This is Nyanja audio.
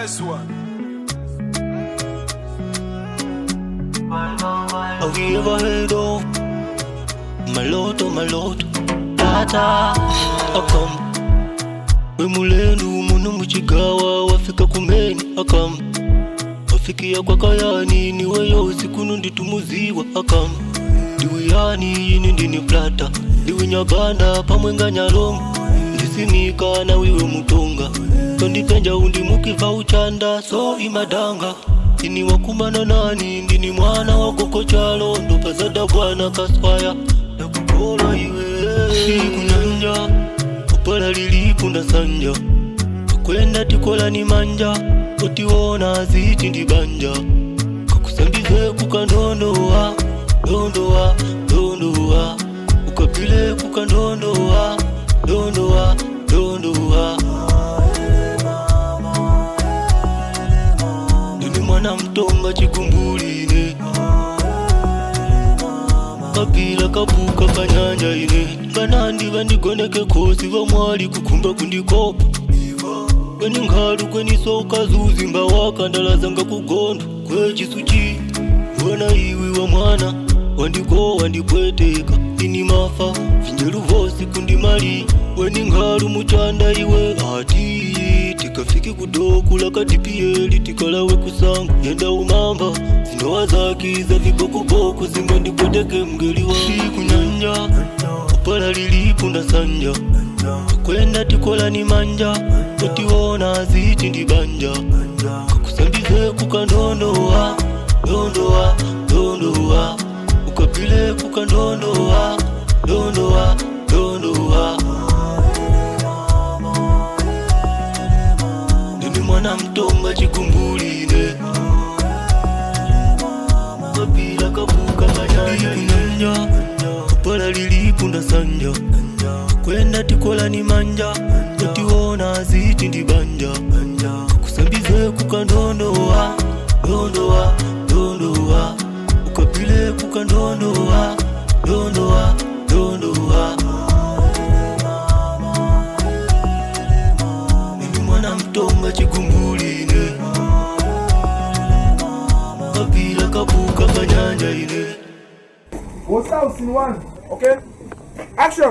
Nice one. Have you ever heard of Maloto? Tata, akam Wemulenu munu mchigawa wafika kumeni akam Wafikia kwa kayani niwe yosi kunundi tumuziwa akam Diwiyani yini ndini plata Diwi nyagana pamwenga nyalonga Ndisimika na wiwe mutonga Tondi penja undi mukiva uchanda so imadanga Ini wakumana nani ndini mwana wakoko chalo Ndo pazada bwana kaswaya Nakukola iwe Siku nyanja Kupala lilipunda sanja Kwenda tikola ni manja Otiwona ziti ndibanja Kakusambize kukandondoa Dondoa Ukapile kukandondoa Dondoa Nini mwana mtonga chikumbuline Kapila kapuka kanyanja ine Banandi bandigoneke kosi vamwali kukumba kundikopa Kweni nghalu kweni soka zuzi mba wakandala zanga kugondo Kwe chisuchi Wana iwi wa mwana Wandiko wandipweteka Ini mafa Finjelu vosi kundimali Weni nghalu muchanda iwe Ati Tikafiki kudokula katipieli Tikalawe kusangu Yenda umamba Zinowa zaki za viboko Zimba ndipweteke mgeliwa Siku nyanja Kupala lilipunda sanja Kwenda tikola ni manja Otiwona ziti ndibanja Kakusambize kukandondoa Dondoa Ukapile kukandondoa Dondoa Nini mwana mtonga chikumbuline Kapila kapuka kanyanja Kupala lilipunda sanja Kwenda tikola ni manja Otiwona ziti ndibanja Kakusambize kukandondoa Dondoa Ukapile kukandondoa Dondoa Nini mwana mtonga chikumbuline Kapila kapuka kanyanja ine What's out in one? Okay? Action!